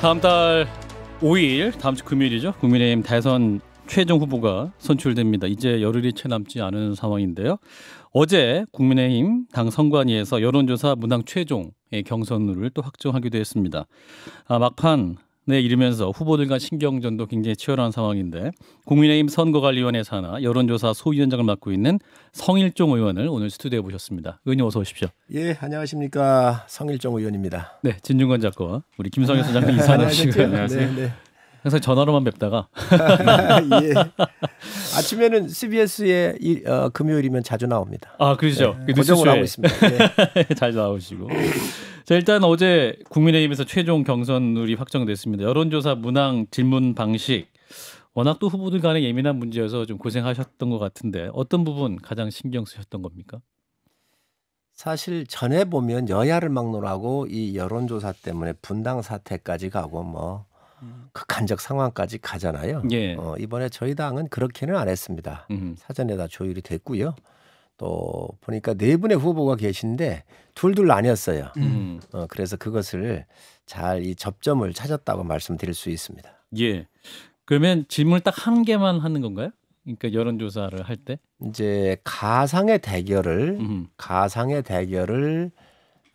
다음 달 5일, 다음 주 금요일이죠. 국민의힘 대선 최종 후보가 선출됩니다. 이제 열흘이 채 남지 않은 상황인데요. 어제 국민의힘 당 선관위에서 여론조사 문항 최종의 경선룰을 또 확정하기도 했습니다. 막판에 이르면서 후보들 간 신경전도 굉장히 치열한 상황인데 국민의힘 선거관리위원회 산하 여론조사 소위원장을 맡고 있는 성일종 의원을 오늘 스튜디오에 모셨습니다. 의원님 어서 오십시오. 예, 안녕하십니까. 성일종 의원입니다. 네, 진중권 작가, 우리 김성현 소장님 인사 나누시고요. 안녕하세요. 네, 네. 항상 전화로만 뵙다가 예. 아침에는 CBS에 금요일이면 자주 나옵니다. 아, 그렇죠. 네, 고정을 하고 있습니다. 예. 잘 나오시고. 자, 일단 어제 국민의힘에서 최종 경선룰이 확정됐습니다. 여론조사 문항 질문 방식 워낙 또 후보들 간에 예민한 문제여서 좀 고생하셨던 것 같은데 어떤 부분 가장 신경 쓰셨던 겁니까? 사실 전에 보면 여야를 막론하고 이 여론조사 때문에 분당 사태까지 가고 뭐 극한적 상황까지 가잖아요. 예. 이번에 저희 당은 그렇게는 안 했습니다. 사전에 다 조율이 됐고요. 또 보니까 네 분의 후보가 계신데 둘둘 나뉘었어요. 그래서 그것을 잘 이 접점을 찾았다고 말씀드릴 수 있습니다. 예. 그러면 질문을 딱 한 개만 하는 건가요? 그러니까 여론조사를 할 때? 이제 가상의 대결을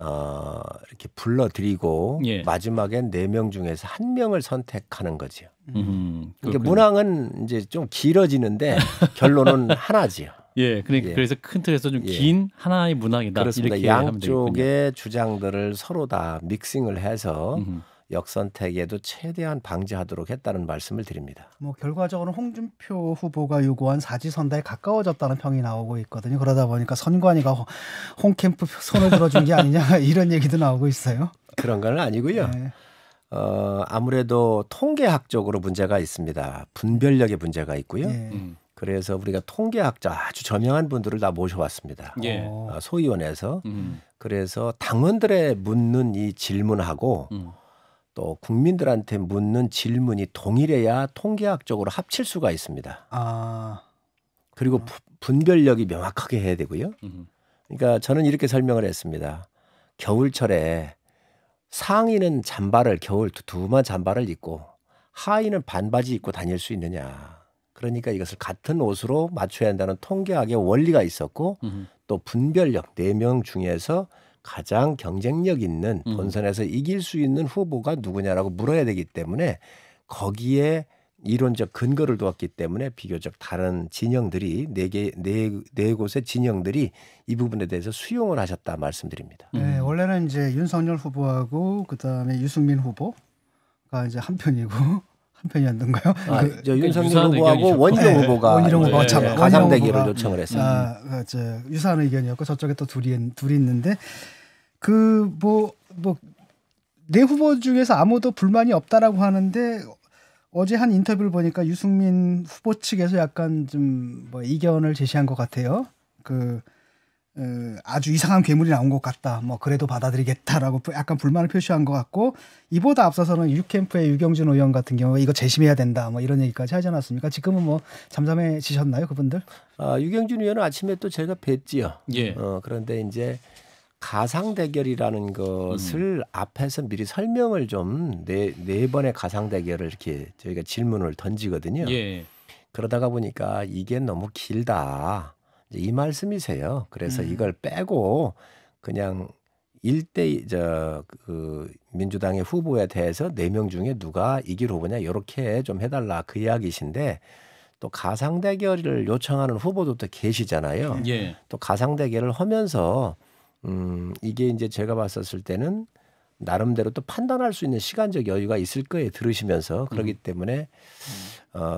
이렇게 불러드리고 예. 마지막엔 4명 중에서 1명을 선택하는 거죠. 그러니까 그렇군요. 문항은 이제 좀 길어지는데 결론은 하나지요. 예, 그러니까 예. 그래서 큰 틀에서 좀 예. 긴 하나의 문항이다. 그렇습니다. 이렇게 하면 양쪽의 주장들을 서로 다 믹싱을 해서 되겠군요. 역선택에도 최대한 방지하도록 했다는 말씀을 드립니다. 뭐 결과적으로 홍준표 후보가 요구한 사지선다에 가까워졌다는 평이 나오고 있거든요. 그러다 보니까 선관위가 홍캠프 손을 들어준 게 아니냐 이런 얘기도 나오고 있어요. 그런 건 아니고요. 네. 아무래도 통계학적으로 문제가 있습니다. 분별력의 문제가 있고요. 네. 그래서 우리가 통계학자 아주 저명한 분들을 다 모셔왔습니다. 예. 소위원회에서. 그래서 당원들의 묻는 이 질문하고 또 국민들한테 묻는 질문이 동일해야 통계학적으로 합칠 수가 있습니다. 그리고 분별력이 명확하게 해야 되고요. 그러니까 저는 이렇게 설명을 했습니다. 겨울철에 상의는 잠바를 겨울 두툼한 잠바를 입고 하의는 반바지 입고 다닐 수 있느냐. 그러니까 이것을 같은 옷으로 맞춰야 한다는 통계학의 원리가 있었고 또 분별력 4명 중에서 가장 경쟁력 있는 본선에서 이길 수 있는 후보가 누구냐라고 물어야 되기 때문에 거기에 이론적 근거를 두었기 때문에 비교적 다른 진영들이 네 곳의 진영들이 이 부분에 대해서 수용을 하셨다 말씀드립니다. 네, 원래는 이제 윤석열 후보하고 그다음에 유승민 후보가 이제 한 편이고 한 편이었던가요? 윤석열 후보하고 원희룡 후보가 원희룡 후보가 가상 대결을 요청을 했어요. 유사한 의견이었고 저쪽에 또 둘이 있는데 그 네 후보 중에서 아무도 불만이 없다라고 하는데 어제 한 인터뷰를 보니까 유승민 후보 측에서 약간 좀 이견을 제시한 것 같아요. 아주 이상한 괴물이 나온 것 같다. 그래도 받아들이겠다라고 약간 불만을 표시한 것 같고 이보다 앞서서는 유캠프의 유경준 의원 같은 경우에 이거 재심해야 된다. 이런 얘기까지 하지 않았습니까? 지금은 잠잠해지셨나요, 그분들? 유경준 의원은 아침에 또 제가 뵀지요. 예. 그런데 이제 가상 대결이라는 것을 앞에서 미리 설명을 좀 네 번의 가상 대결을 이렇게 저희가 질문을 던지거든요. 예. 그러다가 보니까 이게 너무 길다. 이 말씀이세요. 그래서 이걸 빼고 그냥 1대 민주당의 후보에 대해서 4명 중에 누가 이길 후보냐 이렇게 좀 해달라 그 이야기신데 또 가상 대결을 요청하는 후보도 또 계시잖아요. 예. 또 가상 대결을 하면서 이게 이제 제가 봤었을 때는 나름대로 또 판단할 수 있는 시간적 여유가 있을 거예요. 들으시면서. 그렇기 때문에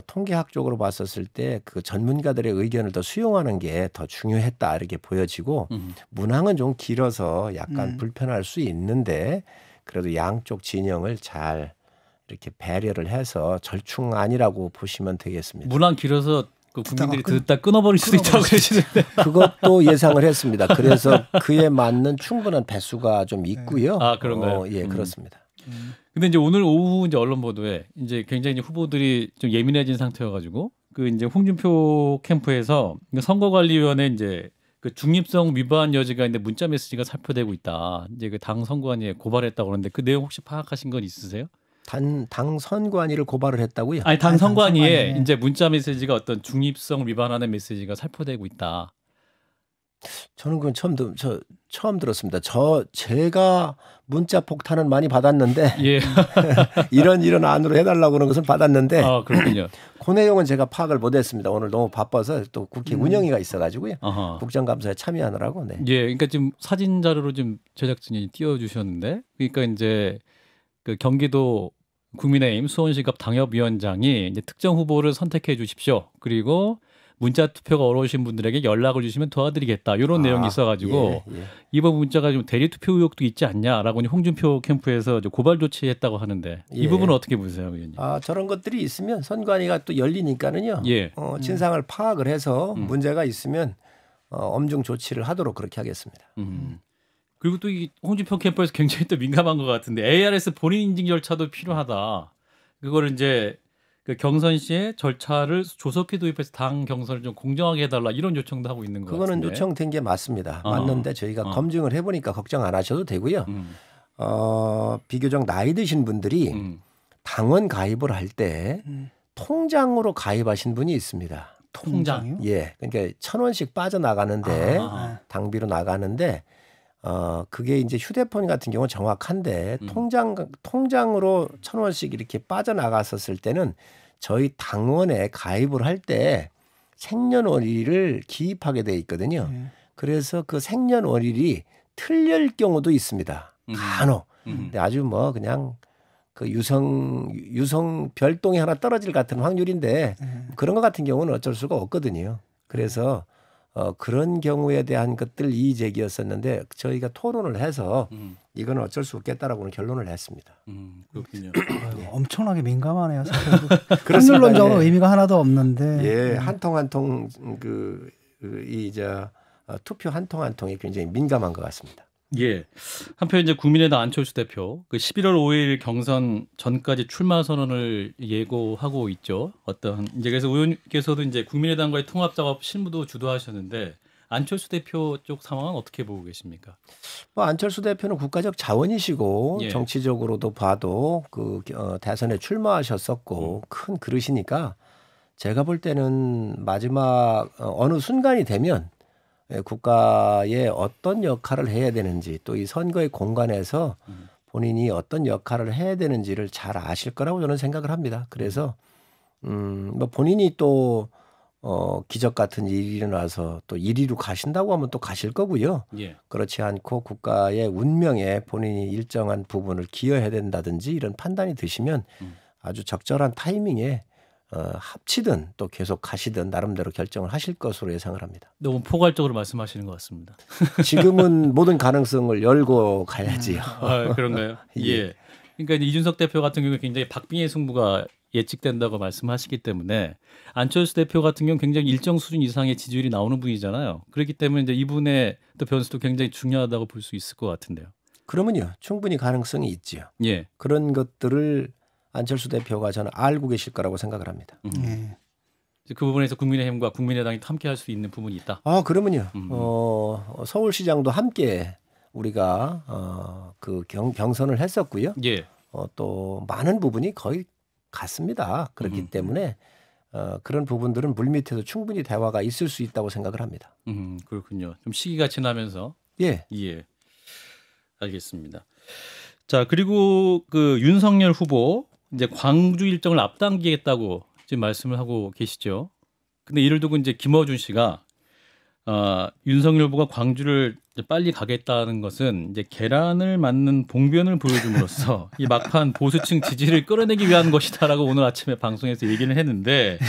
통계학적으로 봤었을 때 그 전문가들의 의견을 더 수용하는 게 더 중요했다 이렇게 보여지고 문항은 좀 길어서 약간 불편할 수 있는데 그래도 양쪽 진영을 잘 이렇게 배려를 해서 절충안이라고 보시면 되겠습니다. 문항 길어서 그 국민들이 듣다 끊어버릴 수도 있다고 그러시는데 그것도 예상을 했습니다. 그래서 그에 맞는 충분한 배수가 좀 있고요. 그런가요? 예, 그렇습니다. 근데 이제 오늘 오후 이제 언론 보도에 이제 굉장히 이제 후보들이 좀 예민해진 상태여가지고 그 이제 홍준표 캠프에서 선거관리위원회 이제 그 중립성 위반 여지가 있는데 문자 메시지가 살포되고 있다. 이제 그 당 선관위에 고발했다고 그러는데 그 내용 혹시 파악하신 건 있으세요? 당 선관위를 고발을 했다고요? 아니 당 선관위에 이제 문자 메시지가 어떤 중립성 위반하는 메시지가 살포되고 있다. 저는 그건 처음 들었습니다. 제가 문자 폭탄은 많이 받았는데 예. 이런 안으로 해달라고 그런 것은 받았는데 그렇군요. 그 내용은 제가 파악을 못했습니다. 오늘 너무 바빠서 또 국회 운영위가 있어가지고요. 국정감사에 참여하느라고. 네. 예, 그러니까 지금 사진 자료로 좀 제작진이 띄워주셨는데, 그러니까 이제 그 경기도 국민의힘 수원시갑 당협위원장이 이제 특정 후보를 선택해 주십시오. 그리고 문자 투표가 어려우신 분들에게 연락을 주시면 도와드리겠다. 이런 내용이 있어가지고 이번 문자가 좀 대리 투표 의혹도 있지 않냐라고 홍준표 캠프에서 고발 조치했다고 하는데 이 부분은 어떻게 보세요, 의원님? 저런 것들이 있으면 선관위가 또 열리니까는요. 진상을 파악을 해서 문제가 있으면 엄중 조치를 하도록 그렇게 하겠습니다. 그리고 또 이 홍준표 캠프에서 굉장히 또 민감한 것 같은데 ARS 본인 인증 절차도 필요하다. 그거를 이제 그 경선 시에 절차를 조속히 도입해서 당 경선을 좀 공정하게 해달라 이런 요청도 하고 있는 것 같은데. 그거는 요청된 게 맞습니다. 맞는데 저희가 검증을 해보니까 걱정 안 하셔도 되고요. 비교적 나이 드신 분들이 당원 가입을 할 때 통장으로 가입하신 분이 있습니다. 통장이요? 예, 그러니까 1,000원씩 빠져나가는데 당비로 나가는데 그게 이제 휴대폰 같은 경우는 정확한데 통장으로 1,000원씩 이렇게 빠져나갔었을 때는 저희 당원에 가입을 할 때 생년월일을 기입하게 돼 있거든요. 그래서 그 생년월일이 틀릴 경우도 있습니다. 간혹. 근데 아주 뭐 그냥 그 유성 별똥이 하나 떨어질 같은 확률인데 그런 것 같은 경우는 어쩔 수가 없거든요. 그래서 그런 경우에 대한 것들 이의 제기였었는데 저희가 토론을 해서 이건 어쩔 수 없겠다라고는 결론을 했습니다. 그렇군요. 엄청나게 민감하네요. 확률론적으로 의미가 하나도 없는데. 예, 한 통 한 통 투표 한 통 한 통이 굉장히 민감한 것 같습니다. 예. 한편 이제 국민의당 안철수 대표 그 11월 5일 경선 전까지 출마 선언을 예고하고 있죠. 이제 그래서 의원께서도 이제 국민의당과의 통합 작업 실무도 주도하셨는데 안철수 대표 쪽 상황은 어떻게 보고 계십니까? 안철수 대표는 국가적 자원이시고 정치적으로도 봐도 대선에 출마하셨었고 큰 그릇이니까 제가 볼 때는 마지막 어느 순간이 되면 국가에 어떤 역할을 해야 되는지 또 이 선거의 공간에서 본인이 어떤 역할을 해야 되는지를 잘 아실 거라고 저는 생각을 합니다. 그래서 뭐 본인이 또 기적 같은 일이 일어나서 또 1위로 가신다고 하면 또 가실 거고요. 그렇지 않고 국가의 운명에 본인이 일정한 부분을 기여해야 된다든지 이런 판단이 드시면 아주 적절한 타이밍에 합치든 또 계속 가시든 나름대로 결정을 하실 것으로 예상을 합니다. 너무 포괄적으로 말씀하시는 것 같습니다. 지금은 모든 가능성을 열고 가야지요. 그런가요? 예. 그러니까 이준석 대표 같은 경우는 굉장히 박빙의 승부가 예측된다고 말씀하시기 때문에 안철수 대표 같은 경우는 굉장히 일정 수준 이상의 지지율이 나오는 분이잖아요. 그렇기 때문에 이제 이분의 또 변수도 굉장히 중요하다고 볼 수 있을 것 같은데요. 그러면요, 충분히 가능성이 있지요. 예. 그런 것들을 안철수 대표가 저는 알고 계실 거라고 생각을 합니다. 그 부분에서 국민의힘과 국민의당이 함께할 수 있는 부분이 있다. 그러면요. 서울시장도 함께 우리가 그 경선을 했었고요. 또 많은 부분이 거의 같습니다. 그렇기 때문에 그런 부분들은 물밑에서 충분히 대화가 있을 수 있다고 생각을 합니다. 그렇군요. 좀 시기가 지나면서. 예. 알겠습니다. 자, 그리고 그 윤석열 후보 이제 광주 일정을 앞당기겠다고 지금 말씀을 하고 계시죠. 근데 이를 두고 이제 김어준 씨가 윤석열 후보가 광주를 빨리 가겠다는 것은 이제 계란을 맞는 봉변을 보여줌으로써 이 막판 보수층 지지를 끌어내기 위한 것이다라고 오늘 아침에 방송에서 얘기를 했는데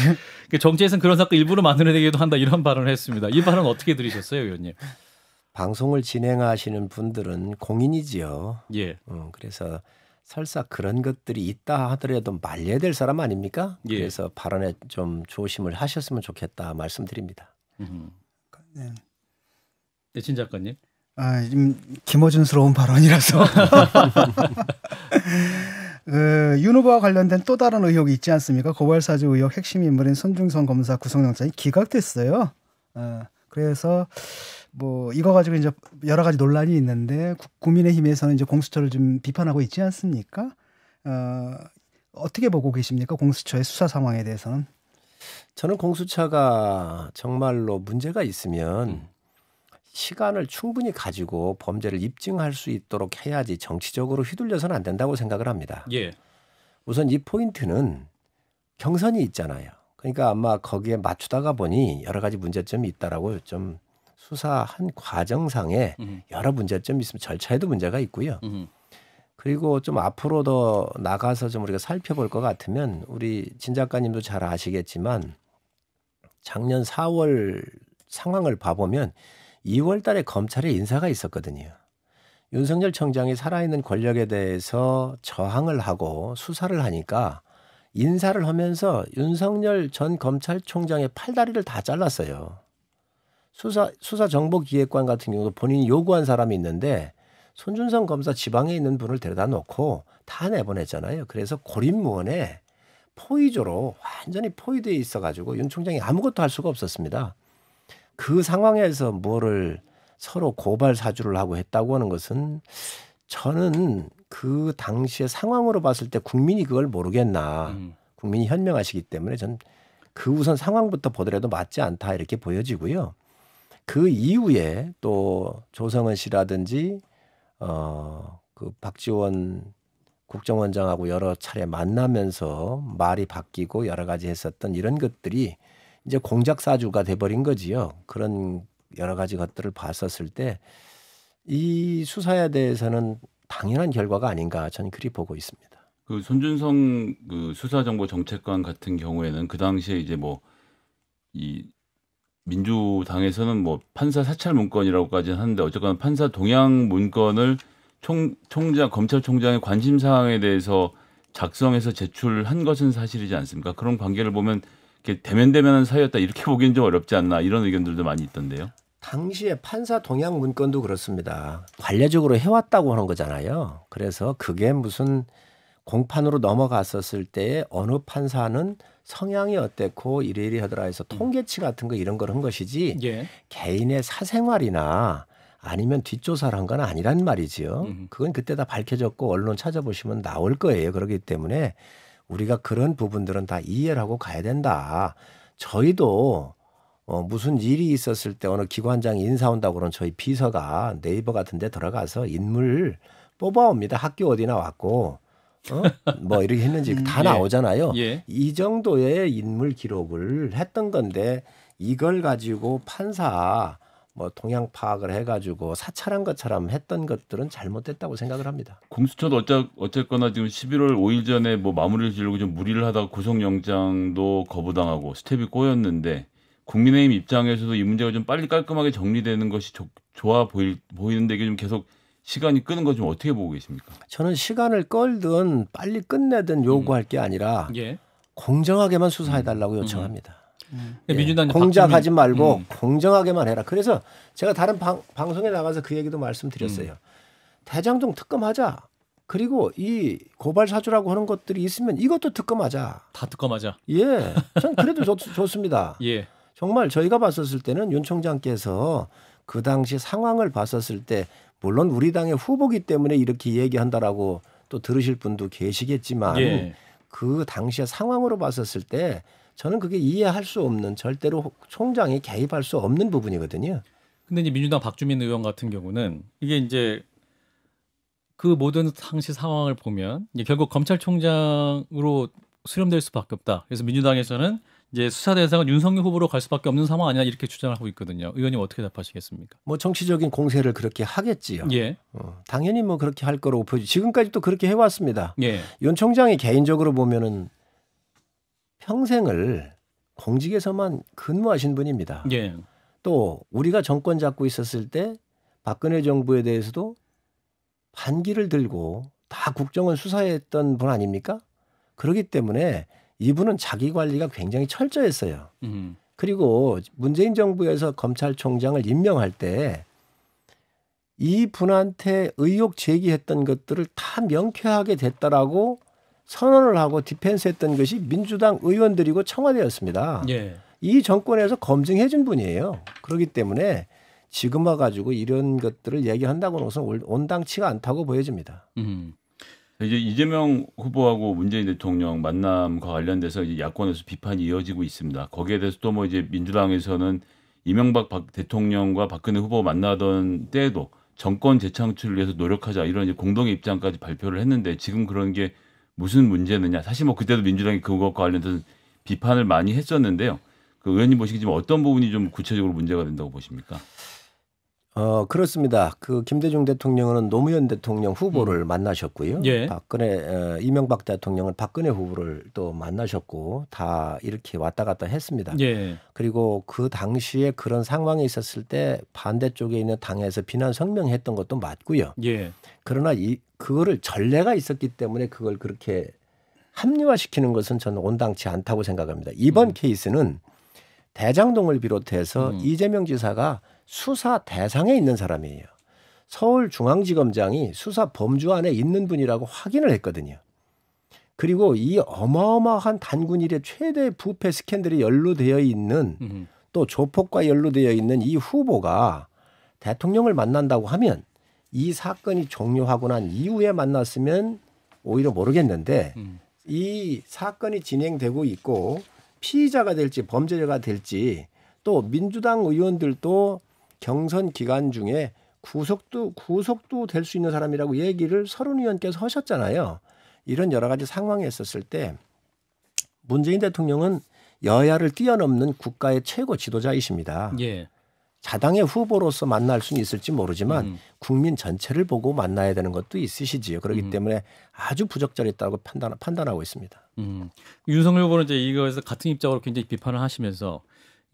정치에서는 그런 사건 일부러 만들어내기도 한다 이런 발언을 했습니다. 이 발언 어떻게 들으셨어요, 의원님? 방송을 진행하시는 분들은 공인이지요. 그래서 설사 그런 것들이 있다 하더라도 말려야 될 사람 아닙니까? 그래서 발언에 좀 조심을 하셨으면 좋겠다 말씀드립니다. 네, 진 작가님. 좀 김어준스러운 발언이라서. 윤 후보와 관련된 또 다른 의혹이 있지 않습니까? 고발사주 의혹 핵심 인물인 손중성 검사 구속영장이 기각됐어요. 그래서 뭐 이거 가지고 이제 여러 가지 논란이 있는데 국민의힘에서는 이제 공수처를 좀 비판하고 있지 않습니까? 어떻게 보고 계십니까? 공수처의 수사 상황에 대해서는? 저는 공수처가 정말로 문제가 있으면 시간을 충분히 가지고 범죄를 입증할 수 있도록 해야지 정치적으로 휘둘려서는 안 된다고 생각을 합니다. 예. 우선 이 포인트는 경선이 있잖아요. 그러니까 아마 거기에 맞추다가 보니 여러 가지 문제점이 있다라고 좀 수사한 과정상에 여러 문제점이 있으면 절차에도 문제가 있고요. 그리고 좀 앞으로 더 나가서 좀 우리가 살펴볼 것 같으면 우리 진 작가님도 잘 아시겠지만 작년 4월 상황을 봐보면 2월 달에 검찰에 인사가 있었거든요. 윤석열 청장이 살아있는 권력에 대해서 저항을 하고 수사를 하니까 인사를 하면서 윤석열 전 검찰총장의 팔다리를 다 잘랐어요. 수사정보기획관 같은 경우도 본인이 요구한 사람이 있는데 손준성 검사 지방에 있는 분을 데려다 놓고 다 내보냈잖아요. 그래서 고립무원에 포위조로 완전히 포위되어 있어가지고 윤 총장이 아무것도 할 수가 없었습니다. 그 상황에서 뭐를 서로 고발 사주를 하고 했다고 하는 것은 저는 그 당시의 상황으로 봤을 때 국민이 그걸 모르겠나. 국민이 현명하시기 때문에 전 그 우선 상황부터 보더라도 맞지 않다 이렇게 보여지고요. 그 이후에 또 조성은 씨라든지 그 박지원 국정원장하고 여러 차례 만나면서 말이 바뀌고 여러 가지 했었던 이런 것들이 이제 공작 사주가 돼버린 거지요. 그런 여러 가지 것들을 봤었을 때 이 수사에 대해서는 당연한 결과가 아닌가 저는 그리 보고 있습니다. 그 손준성 그 수사정보정책관 같은 경우에는 그 당시에 이제 뭐 이 민주당에서는 뭐 판사 사찰 문건이라고까지는 하는데 어쨌거나 판사 동향 문건을 검찰총장의 관심 사항에 대해서 작성해서 제출한 것은 사실이지 않습니까? 그런 관계를 보면 이렇게 대면대면한 사이였다 이렇게 보기엔 좀 어렵지 않나 이런 의견들도 많이 있던데요. 당시에 판사 동향 문건도 그렇습니다. 관례적으로 해왔다고 하는 거잖아요. 그래서 그게 무슨 공판으로 넘어갔었을 때 어느 판사는 성향이 어땠고 이래이래 하더라 해서 통계치 같은 거 이런 걸 한 것이지 예. 개인의 사생활이나 아니면 뒷조사를 한 건 아니란 말이지요. 그건 그때 다 밝혀졌고 언론 찾아보시면 나올 거예요. 그렇기 때문에 우리가 그런 부분들은 다 이해를 하고 가야 된다. 저희도 무슨 일이 있었을 때 어느 기관장이 인사 온다고 그러면 저희 비서가 네이버 같은 데 들어가서 인물 뽑아옵니다. 학교 어디 나왔고 뭐 이렇게 했는지 다 나오잖아요. 예. 이 정도의 인물 기록을 했던 건데 이걸 가지고 판사 뭐 동향 파악을 해가지고 사찰한 것처럼 했던 것들은 잘못됐다고 생각을 합니다. 공수처도 어쨌거나 지금 11월 5일 전에 뭐 마무리를 지으려고 좀 무리를 하다가 구속영장도 거부당하고 스텝이 꼬였는데 국민의힘 입장에서도 이 문제가 좀 빨리 깔끔하게 정리되는 것이 좋아 보이는데 이게 좀 계속 시간이 끄는 거 좀 어떻게 보고 계십니까? 저는 시간을 끌든 빨리 끝내든 요구할 게 아니라 예. 공정하게만 수사해달라고 요청합니다. 민주당 공작하지 말고 공정하게만 해라. 그래서 제가 다른 방송에 나가서 그 얘기도 말씀드렸어요. 대장동 특검하자. 그리고 이 고발 사주라고 하는 것들이 있으면 이것도 특검하자. 다 특검하자. 예, 전 그래도 좋습니다. 예. 정말 저희가 봤었을 때는 윤 총장께서 그 당시 상황을 봤었을 때 물론 우리 당의 후보기 때문에 이렇게 얘기한다라고 또 들으실 분도 계시겠지만 예. 그 당시의 상황으로 봤었을 때 저는 그게 이해할 수 없는 절대로 총장이 개입할 수 없는 부분이거든요. 근데 이제 민주당 박주민 의원 같은 경우는 이게 이제 그 모든 당시 상황을 보면 이제 결국 검찰총장으로 수렴될 수밖에 없다. 그래서 민주당에서는 이제 수사 대상은 윤석열 후보로 갈 수밖에 없는 상황 아니냐 이렇게 주장을 하고 있거든요. 의원님 어떻게 답하시겠습니까? 뭐 정치적인 공세를 그렇게 하겠지요. 예. 당연히 뭐 그렇게 할 거라고 보여지. 지금까지 또 그렇게 해왔습니다. 예. 윤 총장이 개인적으로 보면은 평생을 공직에서만 근무하신 분입니다. 예. 또 우리가 정권 잡고 있었을 때 박근혜 정부에 대해서도 반기를 들고 다 국정원 수사했던 분 아닙니까? 그렇기 때문에 이분은 자기 관리가 굉장히 철저했어요. 그리고 문재인 정부에서 검찰총장을 임명할 때 이 분한테 의혹 제기했던 것들을 다 명쾌하게 됐다라고 선언을 하고 디펜스했던 것이 민주당 의원들이고 청와대였습니다. 예. 이 정권에서 검증해 준 분이에요. 그렇기 때문에 지금 와가지고 이런 것들을 얘기한다고는 우선 온당치가 않다고 보여집니다. 이제 이재명 후보하고 문재인 대통령 만남과 관련돼서 이제 야권에서 비판이 이어지고 있습니다. 거기에 대해서 또 뭐 이제 민주당에서는 이명박 대통령과 박근혜 후보 만나던 때에도 정권 재창출을 위해서 노력하자 이런 이제 공동의 입장까지 발표를 했는데 지금 그런 게 무슨 문제느냐. 사실 뭐 그때도 민주당이 그것과 관련해서 비판을 많이 했었는데요. 그 의원님 보시기 지금 어떤 부분이 좀 구체적으로 문제가 된다고 보십니까? 그렇습니다. 그 김대중 대통령은 노무현 대통령 후보를 만나셨고요. 예. 이명박 대통령은 박근혜 후보를 또 만나셨고 다 이렇게 왔다 갔다 했습니다. 예. 그리고 그 당시에 그런 상황이 있었을 때 반대쪽에 있는 당에서 비난 성명했던 것도 맞고요. 예. 그러나 그거를 전례가 있었기 때문에 그걸 그렇게 합리화시키는 것은 저는 온당치 않다고 생각합니다. 이번 케이스는 대장동을 비롯해서 이재명 지사가 수사 대상에 있는 사람이에요. 서울중앙지검장이 수사 범주 안에 있는 분이라고 확인을 했거든요. 그리고 이 어마어마한 단군 일의 최대 부패 스캔들이 연루되어 있는 또 조폭과 연루되어 있는 이 후보가 대통령을 만난다고 하면 이 사건이 종료하고 난 이후에 만났으면 오히려 모르겠는데 이 사건이 진행되고 있고 피의자가 될지 범죄자가 될지 또 민주당 의원들도 경선 기간 중에 구속도 될 수 있는 사람이라고 얘기를 서른 의원께서 하셨잖아요. 이런 여러 가지 상황에 있었을 때 문재인 대통령은 여야를 뛰어넘는 국가의 최고 지도자이십니다. 예. 자당의 후보로서 만날 수는 있을지 모르지만 국민 전체를 보고 만나야 되는 것도 있으시지요. 그렇기 때문에 아주 부적절했다고 판단하고 있습니다. 윤석열 후보는 이제 이거에서 같은 입장으로 굉장히 비판을 하시면서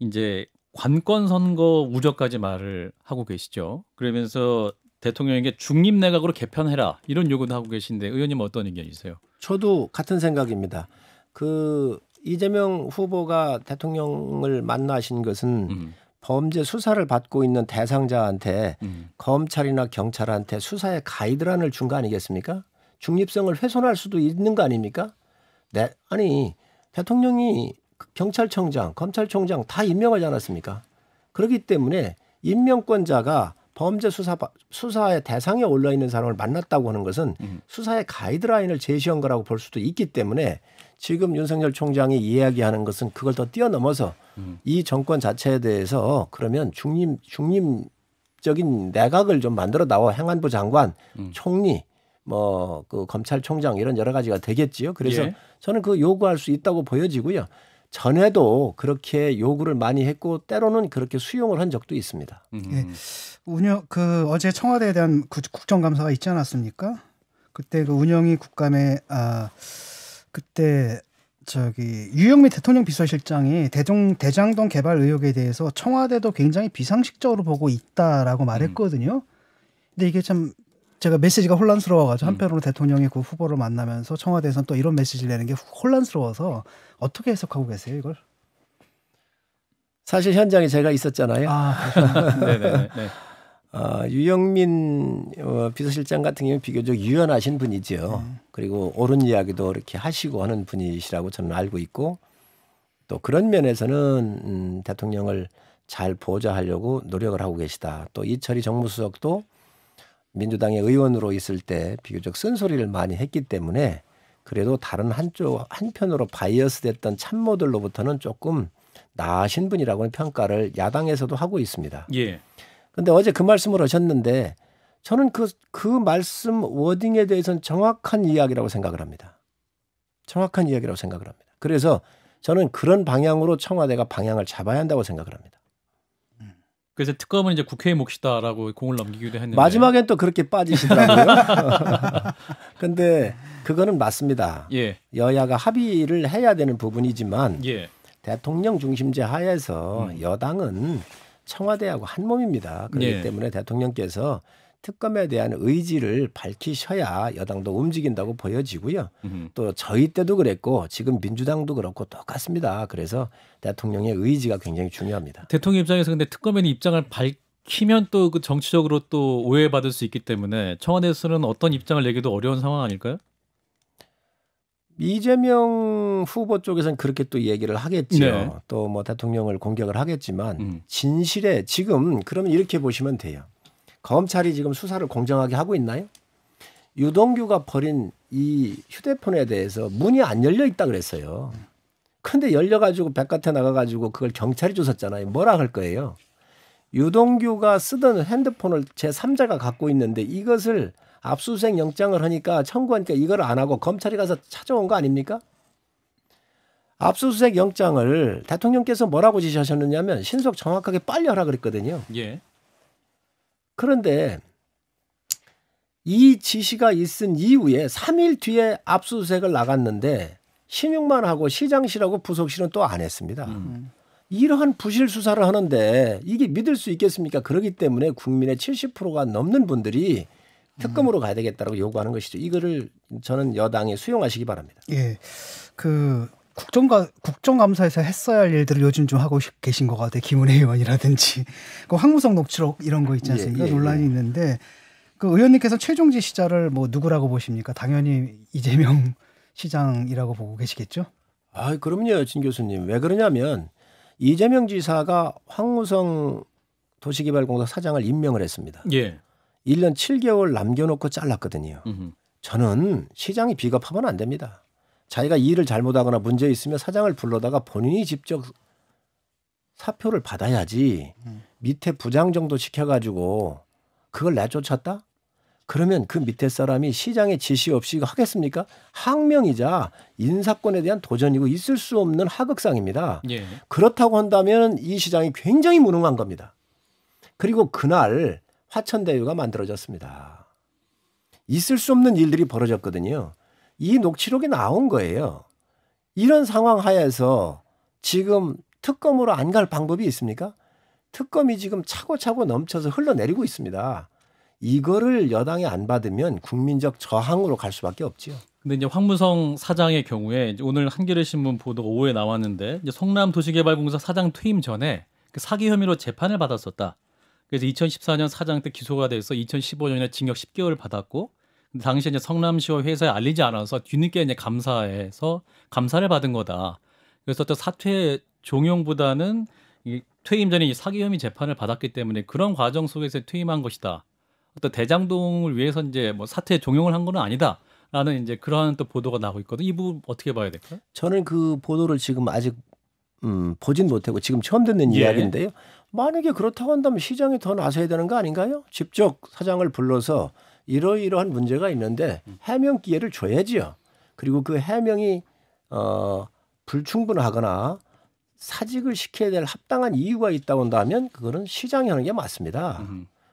이제 관권 선거 우려까지 말을 하고 계시죠. 그러면서 대통령에게 중립 내각으로 개편해라 이런 요구도 하고 계신데 의원님 어떤 의견이세요? 저도 같은 생각입니다. 그 이재명 후보가 대통령을 만나신 것은 범죄 수사를 받고 있는 대상자한테 검찰이나 경찰한테 수사의 가이드라인을 준 거 아니겠습니까? 중립성을 훼손할 수도 있는 거 아닙니까? 네, 아니 대통령이 경찰청장, 검찰총장 다 임명하지 않았습니까? 그렇기 때문에 임명권자가 범죄 수사의 대상에 올라 있는 사람을 만났다고 하는 것은 수사의 가이드라인을 제시한 거라고 볼 수도 있기 때문에 지금 윤석열 총장이 이야기하는 것은 그걸 더 뛰어넘어서 이 정권 자체에 대해서 그러면 중립적인 내각을 좀 만들어 나와 행안부 장관, 총리, 뭐 그 검찰총장 이런 여러 가지가 되겠지요. 그래서 예. 저는 그 요구할 수 있다고 보여지고요. 전에도 그렇게 요구를 많이 했고 때로는 그렇게 수용을 한 적도 있습니다. 예. 어제 청와대에 대한 국정감사가 있지 않았습니까? 그때 그 운영위 국감에 그때 유영미 대통령 비서실장이 대장동 개발 의혹에 대해서 청와대도 굉장히 비상식적으로 보고 있다라고 말했거든요. 근데 이게 참 제가 메시지가 혼란스러워가지고 한편으로 대통령이 그 후보를 만나면서 청와대에서는 또 이런 메시지를 내는 게 혼란스러워서 어떻게 해석하고 계세요, 이걸? 사실 현장에 제가 있었잖아요. 네네. 유영민 비서실장 같은 경우는 비교적 유연하신 분이죠. 그리고 옳은 이야기도 이렇게 하시고 하는 분이시라고 저는 알고 있고 또 그런 면에서는 대통령을 잘 보좌하려고 노력을 하고 계시다. 또 이철희 정무수석도 민주당의 의원으로 있을 때 비교적 쓴소리를 많이 했기 때문에 그래도 다른 한편으로 바이어스 됐던 참모들로부터는 조금 나으신 분이라고는 평가를 야당에서도 하고 있습니다. 예. 근데 어제 그 말씀을 하셨는데 저는 그 말씀 워딩에 대해서는 정확한 이야기라고 생각을 합니다. 정확한 이야기라고 생각을 합니다. 그래서 저는 그런 방향으로 청와대가 방향을 잡아야 한다고 생각을 합니다. 그래서 특검은 이제 국회의 몫이다라고 공을 넘기기도 했는데 마지막엔 또 그렇게 빠지시더라고요. 근데 그거는 맞습니다. 예. 여야가 합의를 해야 되는 부분이지만 예. 대통령 중심제 하에서 여당은 청와대하고 한 몸입니다. 그렇기 예. 때문에 대통령께서 특검에 대한 의지를 밝히셔야 여당도 움직인다고 보여지고요. 또 저희 때도 그랬고 지금 민주당도 그렇고 똑같습니다. 그래서 대통령의 의지가 굉장히 중요합니다. 대통령 입장에서 근데 특검에 입장을 밝히면 또 그 정치적으로 또 오해받을 수 있기 때문에 청와대에서는 어떤 입장을 내기도 어려운 상황 아닐까요? 이재명 후보 쪽에서는 그렇게 또 얘기를 하겠죠. 네. 또 뭐 대통령을 공격을 하겠지만 진실에 지금 그러면 이렇게 보시면 돼요. 검찰이 지금 수사를 공정하게 하고 있나요? 유동규가 버린 이 휴대폰에 대해서 문이 안 열려 있다 그랬어요. 근데 열려가지고 바깥에 나가가지고 그걸 경찰이 조섰잖아요. 뭐라 할 거예요. 유동규가 쓰던 핸드폰을 제3자가 갖고 있는데 이것을 압수수색 영장을 하니까 청구하니까 이걸 안 하고 검찰이 가서 찾아온 거 아닙니까? 압수수색 영장을 대통령께서 뭐라고 지시하셨느냐면 신속 정확하게 빨리 하라 그랬거든요. 예. 그런데 이 지시가 있은 이후에 3일 뒤에 압수수색을 나갔는데 신용만 하고 시장실하고 부속실은 또 안 했습니다. 이러한 부실 수사를 하는데 이게 믿을 수 있겠습니까? 그렇기 때문에 국민의 70%가 넘는 분들이 특검으로 가야 되겠다고 요구하는 것이죠. 이거를 저는 여당이 수용하시기 바랍니다. 예, 그 국정감사에서 했어야 할 일들을 요즘 좀 하고 계신 것 같아요. 김은혜 의원이라든지 그 황무성 녹취록 이런 거 있지 않습니까? 논란이 있는데 그 의원님께서 최종지 시자를 뭐 누구라고 보십니까? 당연히 이재명 시장이라고 보고 계시겠죠? 아, 그럼요, 진 교수님. 왜 그러냐면 이재명 지사가 황무성 도시개발공사 사장을 임명을 했습니다. 예. 1년 7개월 남겨놓고 잘랐거든요. 저는 시장이 비겁하면 안 됩니다. 자기가 일을 잘못하거나 문제 있으면 사장을 불러다가 본인이 직접 사표를 받아야지 밑에 부장 정도 시켜가지고 그걸 내쫓았다? 그러면 그 밑에 사람이 시장의 지시 없이 하겠습니까? 항명이자 인사권에 대한 도전이고 있을 수 없는 하극상입니다. 예. 그렇다고 한다면 이 시장이 굉장히 무능한 겁니다. 그리고 그날 화천대유가 만들어졌습니다. 있을 수 없는 일들이 벌어졌거든요. 이 녹취록이 나온 거예요. 이런 상황 하에서 지금 특검으로 안 갈 방법이 있습니까? 특검이 지금 차고차고 넘쳐서 흘러내리고 있습니다. 이거를 여당이 안 받으면 국민적 저항으로 갈 수밖에 없지요. 근데 이제 황무성 사장의 경우에 이제 오늘 한겨레 신문 보도가 오후에 나왔는데 이제 성남도시개발공사 사장 퇴임 전에 그 사기 혐의로 재판을 받았었다. 그래서 2014년 사장 때 기소가 돼서 2015년에 징역 10개월을 받았고 당시에 이제 성남시와 회사에 알리지 않아서 뒤늦게 이제 감사해서 감사를 받은 거다. 그래서 또 사퇴 종용보다는 이 퇴임 전에 이 사기 혐의 재판을 받았기 때문에 그런 과정 속에서 퇴임한 것이다. 어떤 대장동을 위해서 이제 뭐 사퇴 종용을 한 건 아니다라는 이제 그러한 또 보도가 나오고 있거든. 이 부분 어떻게 봐야 될까요? 저는 그 보도를 지금 아직 보진 못하고 지금 처음 듣는 예. 이야기인데요. 만약에 그렇다고 한다면 시장이 더 나서야 되는 거 아닌가요? 직접 사장을 불러서 이러이러한 문제가 있는데 해명 기회를 줘야지요. 그리고 그 해명이 불충분하거나 사직을 시켜야 될 합당한 이유가 있다고 한다면 그거는 시장이 하는 게 맞습니다.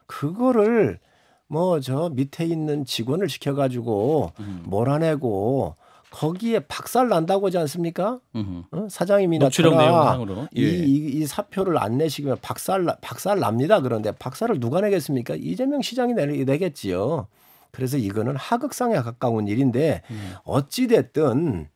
그거를 뭐 저 밑에 있는 직원을 시켜가지고 몰아내고 거기에 박살 난다고 하지 않습니까? 사장님이나 녹취록 내용상으로 이 사표를 안 내시면 박살 납니다. 그런데 박살을 누가 내겠습니까? 이재명 시장이 내겠지요. 그래서 이거는 하극상에 가까운 일인데 어찌 됐든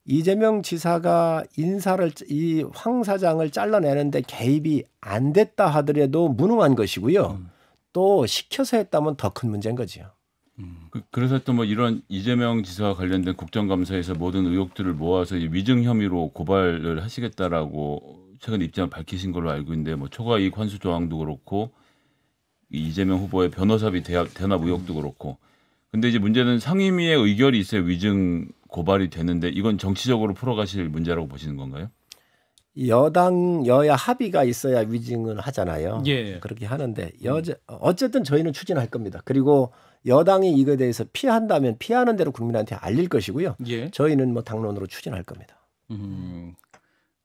이재명 지사가 인사를 이 황 사장을 잘라내는데 개입이 안 됐다 하더라도 무능한 것이고요. 또 시켜서 했다면 더 큰 문제인 거죠. 그래서 또 뭐 이런 이재명 지사와 관련된 국정감사에서 모든 의혹들을 모아서 위증 혐의로 고발을 하시겠다라고 최근 입장을 밝히신 걸로 알고 있는데 뭐 초과이익 환수 조항도 그렇고 이재명 후보의 변호사비 대납 의혹도 그렇고. 근데 이제 문제는 상임위의 의결이 있어야 위증 고발이 되는데 이건 정치적으로 풀어가실 문제라고 보시는 건가요? 여당 여야 합의가 있어야 위증을 하잖아요. 예. 그렇게 하는데 어쨌든 저희는 추진할 겁니다. 그리고 여당이 이거에 대해서 피한다면 피하는 대로 국민한테 알릴 것이고요. 예. 저희는 뭐 당론으로 추진할 겁니다.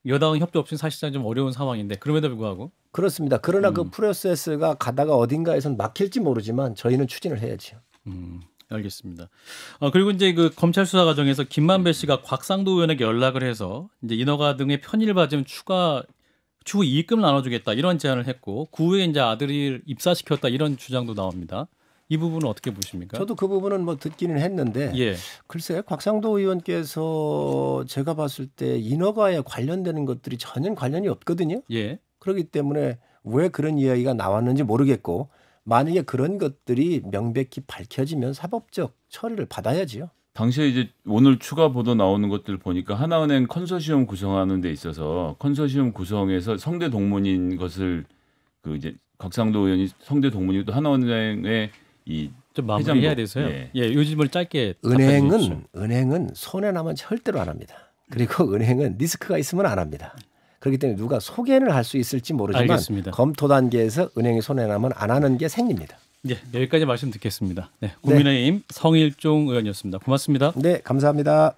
여당 협조 없이는 사실상 좀 어려운 상황인데 그럼에도 불구하고 그렇습니다. 그러나 그 프로세스가 가다가 어딘가에선 막힐지 모르지만 저희는 추진을 해야죠. 알겠습니다. 그리고 이제 그 검찰 수사 과정에서 김만배 씨가 곽상도 의원에게 연락을 해서 이제 인허가 등의 편의를 받으면 추후 이익금을 나눠주겠다 이런 제안을 했고 그 후에 이제 아들을 입사시켰다 이런 주장도 나옵니다. 이 부분은 어떻게 보십니까? 저도 그 부분은 뭐 듣기는 했는데 예. 글쎄 곽상도 의원께서 제가 봤을 때 인허가에 관련되는 것들이 전혀 관련이 없거든요. 예. 그렇기 때문에 왜 그런 이야기가 나왔는지 모르겠고 만약에 그런 것들이 명백히 밝혀지면 사법적 처리를 받아야지요. 당시에 이제 오늘 추가 보도 나오는 것들 보니까 하나은행 컨소시엄 구성하는 데 있어서 컨소시엄 구성에서 성대 동문인 것을 그 이제 곽상도 의원이 성대 동문이고 또 하나은행의 이 좀 마무리해야 회장도. 돼서요. 예. 예, 요즘을 짧게 답변해 주십시오. 은행은 손해 나면 절대로 안 합니다. 그리고 은행은 리스크가 있으면 안 합니다. 그렇기 때문에 누가 소개를 할 수 있을지 모르지만 알겠습니다. 검토 단계에서 은행이 손해 나면 안 하는 게 생깁니다. 예, 여기까지 말씀 듣겠습니다. 네, 국민의힘 성일종 의원이었습니다. 고맙습니다. 네, 감사합니다.